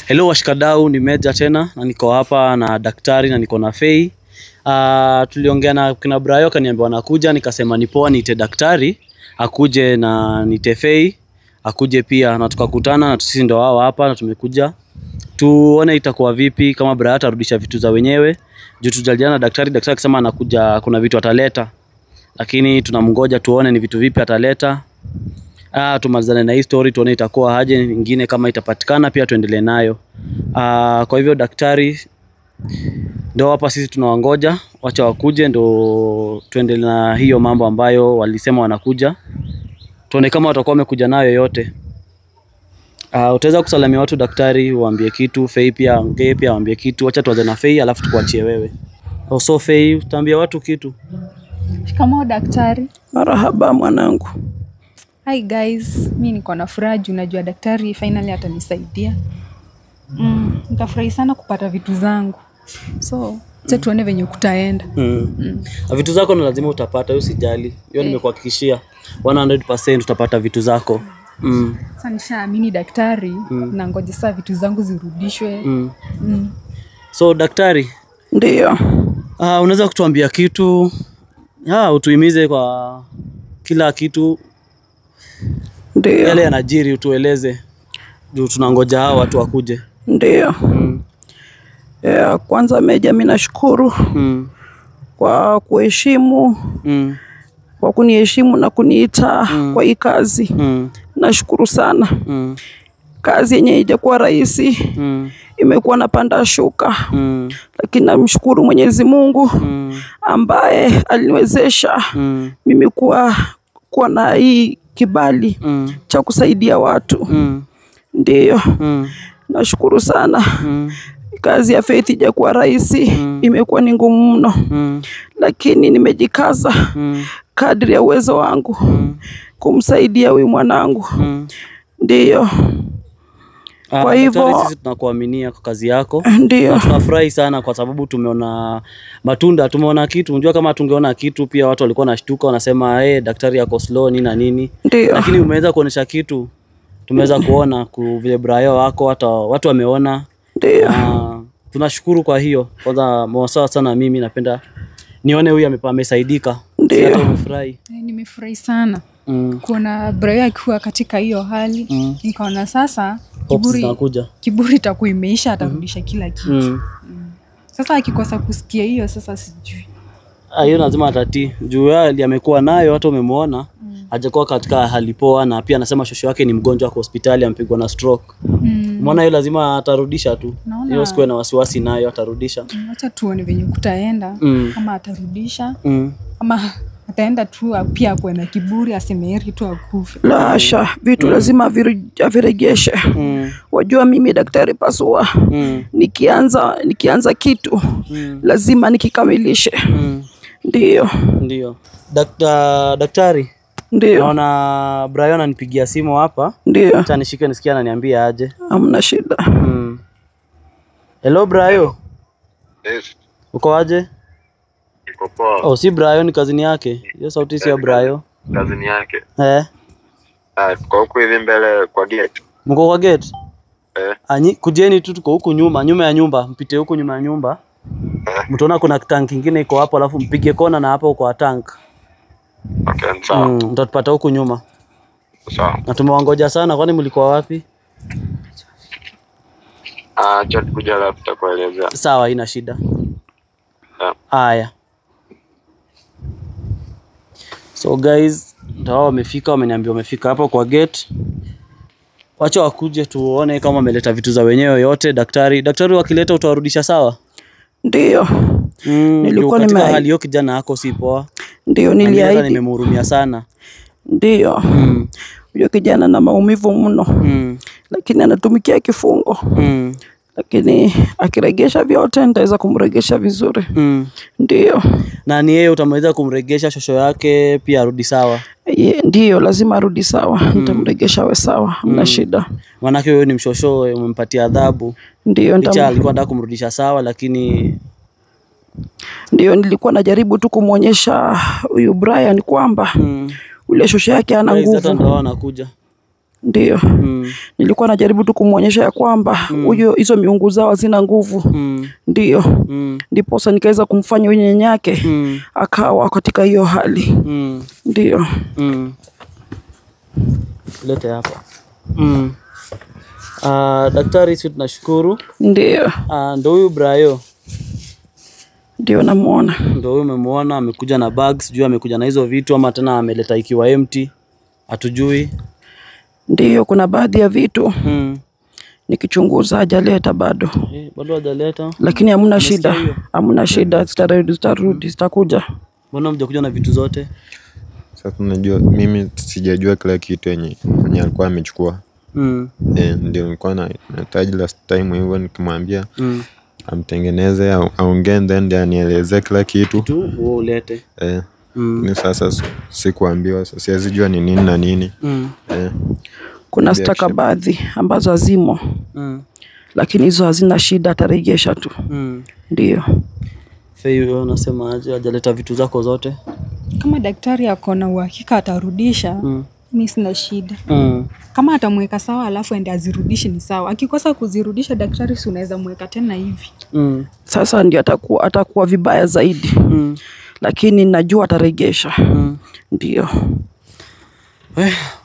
Hello washikadau, ni Meja tena na niko hapa na daktari na niko na Fei. Tuliongea na kina Brayo kaniambia wanakuja, nikasema ni poa niite daktari akuje na niite Fei akuje pia, na tukakutana na sisi ndio wao hapa na tumekuja tuone itakuwa vipi kama Brayo atarudisha vitu za wenyewe. Juu tujaliana na daktari akisema anakuja kuna vitu ataleta. Lakini tunamngoja tuone ni vitu vipi ataleta. Tumalizane na hii story tuone itakuwa aje, nyingine kama itapatikana pia tuendelee nayo. Kwa hivyo daktari ndio hapa, sisi tunawangoja wacha wakuje ndio tuendelee na hiyo mambo ambayo walisema wanakuja. Tuone kama watakuwa wamekuja nayo yote. Utaweza kusalamia watu daktari, uambie kitu. Fei pia ongee pia uambie kitu. Acha tuanze na Fei alafu tukuachie wewe. So Fei, utaambia watu kitu. Shikamoo daktari. Marahaba mwanangu. Hi guys, mimi niko na furaha juu najua daktari finally atanisaidia. Nitafurahi sana kupata vitu zangu. So, acha tuone venye kutaenda. Vitu zako na lazima utapata, usijali. Hiyo nimekuhakikishia 100% utapata vitu zako. Sasa nishaamini daktari na ngoja sasa vitu zangu zirudishwe. So daktari, ndio. Unaweza kutuambia kitu? Utuhimize kwa kila kitu. Ndio. Yale yanajiri utueleze. Juu tunangoja hao watu wakuje. Ndio. Kwanza Meja, mimi nashukuru kwa kuheshimu, kwa kuniheshimu na kuniita kwa hii kazi. Nashukuru sana. Kazi yenye haijakuwa rahisi. Imekuwa napanda shuka. Lakini namshukuru Mwenyezi Mungu ambaye aliniwezesha mimi kuwa na hii kibali cha kusaidia watu. Ndio. Nashukuru sana. Kazi ya Faith haijakuwa rahisi, imekuwa ni ngumu mno. Lakini nimejikaza kadri ya uwezo wangu kumsaidia huyu mwanangu. Ndio. Kwa hivyo sisi tunakuaminia kwa kazi yako. Ndio. Tunafurahi sana kwa sababu tumeona matunda, tumeona kitu. Unajua kama tungeona kitu pia watu walikuwa nashtuka wanasema daktari yako slow nini na nini. Ndio. Lakini umeweza kuonesha kitu. Tumeweza kuona vile Brayo wako hata watu wameona. Ndio. Tunashukuru kwa hiyo. Kwanza mwasawa sana, mimi napenda nione huyu amesaidika. Ndio. Hata umefurahi. Nimefurahi sana. Kuona Brayo akiwa katika hiyo hali. Nikaona sasa kiburi itakuwa imeisha, atarudisha kila kitu. Sasa akikosa kusikia hiyo sasa sijui. Hiyo lazima atati. Juu yeye amekuwa nayo, hata umemwona hajakuwa katika hali poa, na pia anasema shosho yake ni mgonjwa kwa hospitali, ampigwa na stroke. Umeona hiyo lazima atarudisha tu. Hiyo sikuwe na wasiwasi nayo, atarudisha. Acha tuone venye kutaenda. Kama atarudisha ama ataenda tu pia kwa na kiburi aseme heri tu akufe. Lasha, vitu lazima virejeshe. Wajua mimi daktari pasua. Nikianza kitu lazima nikikamilishe. Ndio. Ndio. Daktari. Ndio. Naona Brayo ananipigia simu hapa. Ndio. Acha nishike nisikia ananiambia aje. Hamna shida. Hello Brayo. Yes. Uko aje? Niko poa. Si Brayo, ni kazini yake. Hiyo sauti si ya Brayo. Kazini yake. Kwa huku hivi mbele kwa gate. Mko kwa gate? Kujeni tu, tuko huku nyuma ya nyumba. Mpite huku nyuma ya nyumba. Mtaona kuna tank kingine iko hapo, alafu mpige kona na hapo kwa tank. Okay, sawa. Mtatupata huku nyuma. Sawa. Na tumewangoja sana, kwani mlikuwa wapi? Acha kuja hapo tutakuelezea. Sawa, haina shida. Haya. So guys, ndio wamefika, wameniambia wamefika hapo kwa gate. Wacha wakuje tuone kama wameleta vitu za wenyewe yote. Daktari wakileta utawarudisha sawa? Ndio. Nilikuwa katika hali hiyo kijana yako si poa. Ndio, niliahidi. Nimemhurumia sana. Ndio. Huyo kijana na maumivu mno. Lakini anatumikia kifungo. Lakini akiregesha vyote nitaweza kumregesha vizuri. Ndio. Na ni yeye utamweza kumregesha shosho yake pia arudi sawa? Ndio, lazima arudi sawa. Nitamregesha awe sawa, hamna shida. Manake wewe ni mshosho, umempatia adhabu. Ndio, alikuwa anataka kumrudisha sawa, lakini ndio nilikuwa najaribu tu kumuonyesha huyu Brian kwamba ule shosho yake ana nguvu. Ndio anakuja. Ndio. Nilikuwa najaribu tu kumuonyesha ya kwamba huyo hizo miungu zao hazina nguvu. Ndio. Ndipo sasa nikaweza kumfanya yule nyanyake akawa katika hiyo hali. Ndio. Lete hapa. Daktari, sisi tunashukuru. Ndio. Ndio huyu Brayo. Ndio namuona. Ndio huyu umemuona amekuja na bags, sijui amekuja na hizo vitu ama tena ameleta ikiwa empty. Hatujui. Ndio, kuna baadhi ya vitu nikichunguza hajaleta bado. Bado hajaleta. Lakini hamna shida. Hamna shida, zitarudi, zitakuja. Mbona mjakuja na vitu zote? Sasa tunajua mimi sijajua kila kitu yenye alikuwa amechukua. Ndio nilikuwa nahitaji last time hivyo nikimwambia amtengeneze aongee then anieleze kila kitu. Tu wewe ulete. Ni sasa sikuambiwa, siwezi jua ni nini na nini. Kuna stakabadhi ambazo hazimo. Lakini hizo hazina shida, atarejesha tu. Ndio. Feyo unasema aje hajaleta vitu zako zote? Kama daktari ako na uhakika atarudisha, mimi sina shida. Kama atamweka sawa alafu ende azirudishe ni sawa. Akikosa kuzirudisha daktari, si unaweza mweka tena hivi. Sasa ndio atakuwa vibaya zaidi. Lakini najua atarejesha. Ndio.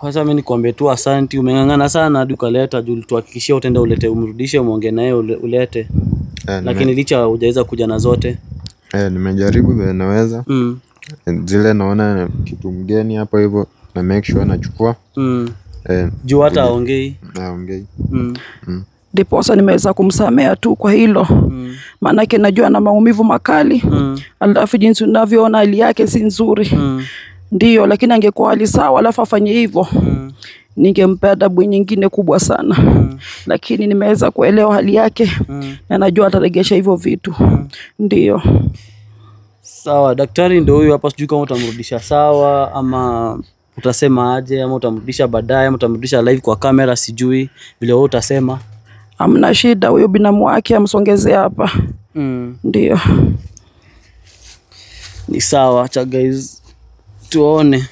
Sasa mimi nikwambie tu asante, umengangana sana hadi ukaleta, juu tuhakikishie utaenda ulete, umrudishe, muongee naye ulete. Lakini licha hujaweza kuja na zote. Nimejaribu vile naweza. Zile naona kitu mgeni hapo hivyo na make sure nachukua. Juu hata aongei. Ndipo sasa nimeweza kumsamea tu kwa hilo. Maana yake najua na maumivu makali. Alafu jinsi unavyoona hali yake si nzuri. Ndio, lakini angekuwa hali sawa alafu afanye hivyo, ningempea adabu nyingine kubwa sana. Lakini nimeweza kuelewa hali yake na najua ataregesha hivyo vitu. Ndio. Sawa, daktari ndio huyu hapa, sijui kama utamrudisha sawa ama utasema aje, ama utamrudisha baadaye ama utamrudisha live kwa kamera, sijui vile wewe utasema. Hamna shida, huyo binamu wake amsongezee hapa. Ndio. Ni sawa, acha guys tuone.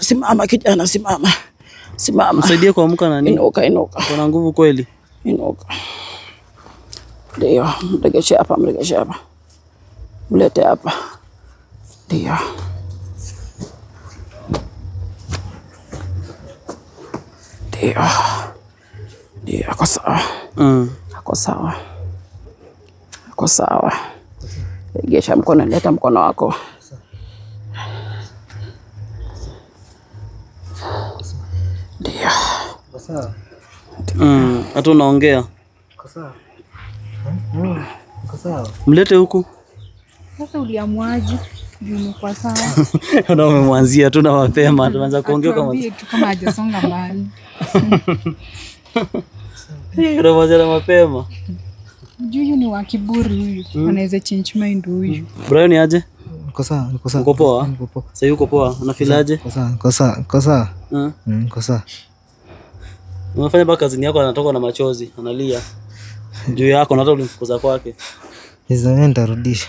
Simama kijana, simama. Msaidie kuamka nani? Inuka. Kuna nguvu kweli? Inuka. Ndio, mregeshe hapa. Mlete hapa. Ndio. Ndio, ako sawa. Ako sawa. Regesha mkono, leta mkono wako. Ndio. Hata unaongea? Mlete huku. Sasa uliamwaje? Kwa sawa. Na umemwanzia tu na mapema, tunaanza kuongea kama hajasonga mbali. Tunaanza na mapema. Huyu ni wa kiburi huyu. Anaweza change mind huyu. Brian ni aje? Niko sawa. Uko poa? Sasa yuko poa. Unafilaje? Niko sawa. Niko sawa. Unafanya baka kazini yako, anatoka na machozi, analia. Juu yako na hata ulimfukuza kwake. Hizo nitarudisha.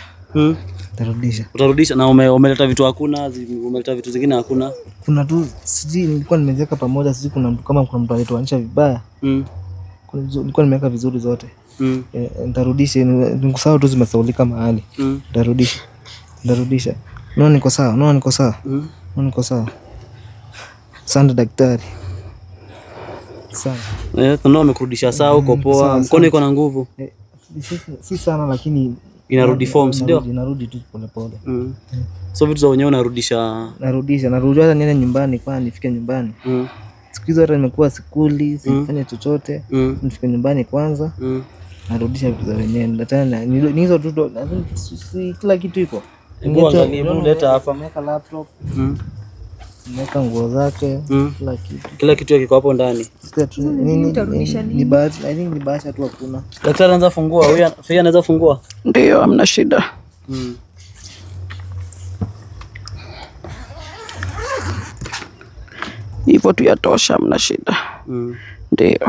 Utarudisha na umeleta vitu hakuna, umeleta vitu zingine hakuna. Kuna tu siji nilikuwa nimeweka pamoja, siji kuna mtu kama kuna mtu alitoanisha vibaya. Nilikuwa nimeweka vizuri zote. Nitarudisha, nikusahau tu zimesaulika mahali. Nitarudisha. Niko sawa. Niko sawa. Asante daktari. Sana. Ndio amekurudisha sawa, uko poa. Mkono iko na nguvu. Si sana lakini inarudi forms ndio. Inarudi tu pole pole. So vitu za wenyewe unarudisha. Narudisha hata niende nyumbani, kwa nifike nyumbani. Siku hizo hata nimekuwa sikuli, sifanye chochote. Nifike nyumbani kwanza. Narudisha vitu za wenyewe. Tena ni hizo tu, kila kitu iko. Leta hapa. Nimeweka laptop. Nimeweka nguo zake, kila kitu kiko hapo ndani. Ni bahati, I think ni bahati tu hakuna. Daktari anaanza fungua, huyu Fei anaweza fungua? Ndio, hamna shida. hivyo tu yatosha, mna shida. Ndio.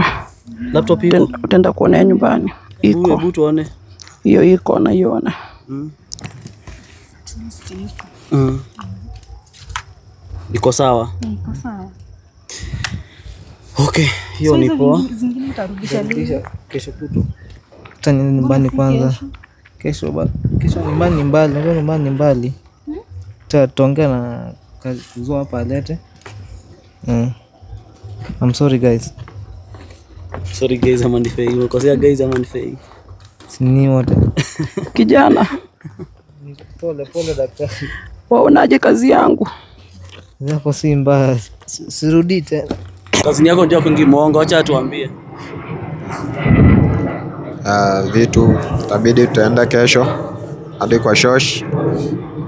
Laptop iko? Utaenda kuonea nyumbani. Iko. Hebu tuone. Hiyo iko naiona. Iko sawa? Iko sawa. Okay, hiyo ni poa. Zingine utarudisha leo. Kesho kutu. Tani nyumbani kwanza. Kesho nyumbani ni mbali, ndio nyumbani ni mbali. Tutaongea na Kuzua hapa alete. I'm sorry guys. Sorry guys, ama ni fake. Umekosea guys, ama ni fake. Sini wote. Kijana. Pole daktari. Waonaje kazi yangu? Yako si mbaya. Sirudi tena. Kazi yako ndio kwingi muongo, acha tuambie. Vitu tabidi tutaenda kesho hadi kwa shosh,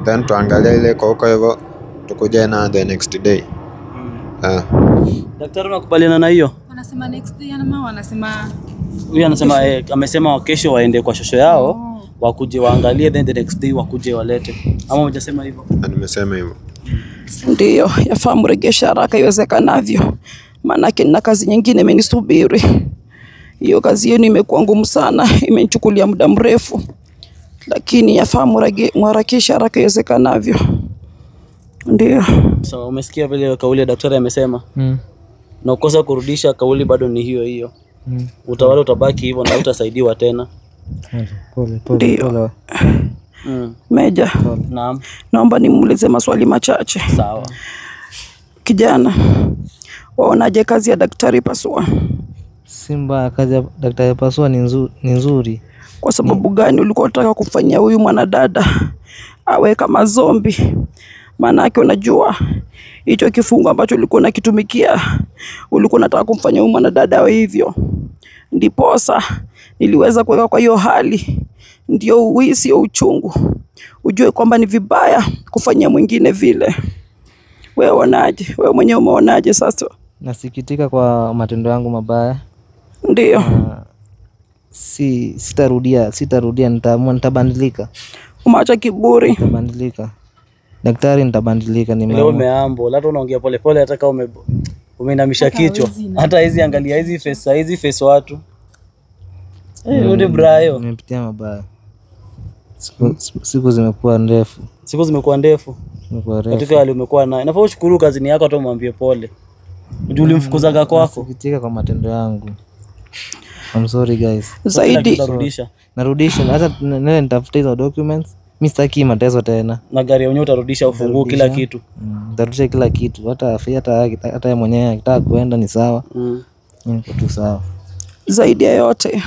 then tuangalia ile koko hivyo tukuje na the next day. Daktari unakubaliana na hiyo? Wanasema next day ama wanasema huyu anasema amesema kesho waende kwa shosho yao wakuje waangalie, then the next day wakuje walete. Ama hujasema hivyo? Nimesema hivyo. Ndio, yafaa mregesha haraka iwezekanavyo, maanake nina kazi nyingine imenisubiri. Hiyo kazi yenu imekuwa ngumu sana, imenichukulia muda mrefu, lakini yafaa mharakisha haraka iwezekanavyo. Ndio. So umesikia vile kauli ya daktari amesema? Na ukosa kurudisha kauli bado ni hiyo hiyo. Utawala utabaki hivyo na utasaidiwa tena. Pole. Meja. Naam. Naomba nimuulize maswali machache. Sawa. Kijana, waonaje kazi ya daktari Pasua? Simba, kazi ya daktari Pasua ni nzuri. Kwa sababu gani ulikuwa unataka kufanyia huyu mwanadada awe kama zombi? Maanake unajua hicho kifungo ambacho ulikuwa unakitumikia, ulikuwa unataka kumfanya huyu mwanadada awe hivyo. Ndiposa niliweza kuweka kwa hiyo hali, ndio uhisi uchungu, ujue kwamba ni vibaya kufanyia mwingine vile. Wewe unaje? Wewe mwenyewe umeonaje sasa? Nasikitika kwa matendo yangu mabaya. Ndio. Sitarudia, nitabadilika. Umeacha kiburi. Nitabadilika. Daktari, nitabadilika. Leo umeambo, hata unaongea pole pole, hata kama umeinamisha kichwa. Hata hizi angalia hizi face watu. Ule Brayo. Nimepitia mabaya. Siku zimekuwa ndefu. Zimekuwa refu. Katika hali umekuwa nayo. Nafaa ushukuru kazini yako, hata umwambie pole. Unajua ulimfukuzaga kwako. Nasikitika kwa matendo yangu. I'm sorry guys. Zaidi narudisha hata nene nitafuta hizo documents. Mimi sitaki mateso tena. Na gari yenyewe utarudisha ufunguo kila kitu. Nitarudisha kila kitu. Hata mwenyewe akitaka kuenda ni sawa. Niko tu sawa. Zaidi ya yote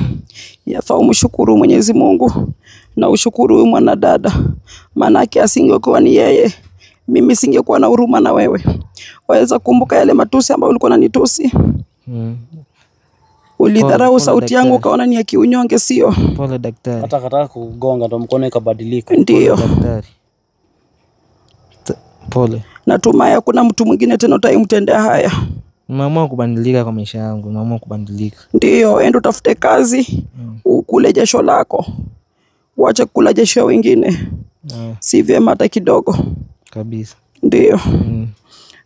yafaa umshukuru Mwenyezi Mungu na ushukuru huyu mwanadada, maanake asingekuwa ni yeye, mimi singekuwa na huruma na wewe. Waweza kumbuka yale matusi ambayo ulikuwa unanitusi? Ulidharau sauti yangu ukaona ni ya kiunyonge, sio? Pole daktari. Hata kataka kugonga ndo mkono ikabadilika. Ndio. Daktari. Pole. Natumai hakuna mtu mwingine tena utayemtendea haya. Nimeamua kubadilika kwa maisha yangu, nimeamua kubadilika. Ndio, enda utafute kazi, ukule jasho lako. Wacha kula jasho ya wengine. Si vyema hata kidogo. Kabisa. Ndio.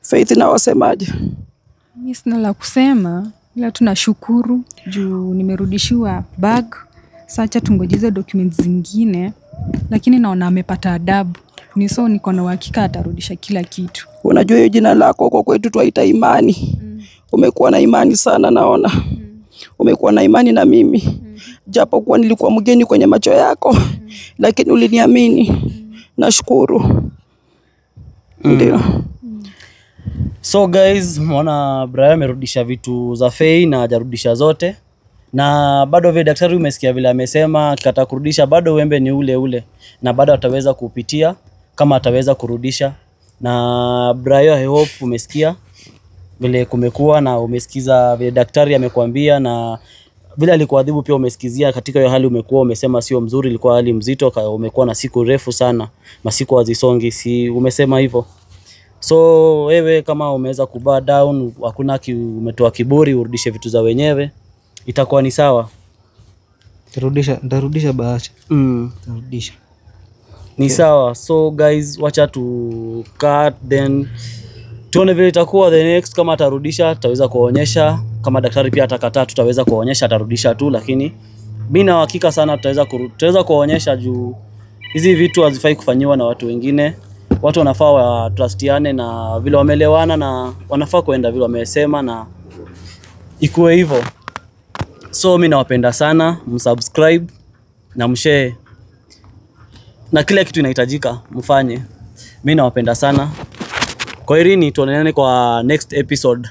Faith, na wasemaje? Mimi sina la kusema, ila tunashukuru juu nimerudishiwa bag. Sasa tungojize documents zingine, lakini naona amepata adabu. Niko na uhakika atarudisha kila kitu. Unajua hiyo jina lako kwa kwetu tuaita imani. Umekuwa na imani sana naona. Umekuwa na imani na mimi. Japo kuwa nilikuwa mgeni kwenye macho yako, lakini uliniamini. Nashukuru. Ndio. So guys, mwana Brian amerudisha vitu za Faye na hajarudisha zote. Na bado vile daktari umesikia vile amesema akitaka kurudisha bado wembe ni ule ule na bado ataweza kupitia kama ataweza kurudisha. Na Brian, I hope umesikia vile kumekuwa na umesikiza vile daktari amekuambia na vile alikuadhibu pia umesikizia. Katika hiyo hali umekuwa umesema sio mzuri, ilikuwa hali mzito, umekuwa na siku refu sana, masiku hazisongi, si umesema hivyo? So wewe kama umeweza kuba down, hakuna umetoa kiburi, urudishe vitu za wenyewe, itakuwa ni sawa. Nitarudisha bahasha. Nitarudisha. Ni sawa. So guys, wacha tu cut then tuone vile itakuwa the next. Kama atarudisha tutaweza kuonyesha, kama daktari pia atakataa tutaweza kuonyesha atarudisha tu, lakini mimi na hakika sana tutaweza kuonyesha juu hizi vitu hazifai kufanyiwa na watu wengine. Watu wanafaa wa trustiane na vile wamelewana, na wanafaa kuenda vile wamesema na ikuwe hivyo. So mimi nawapenda sana, msubscribe na mshare na kila kitu inahitajika mfanye. Mimi nawapenda sana. Kwaherini, tuonane kwa next episode.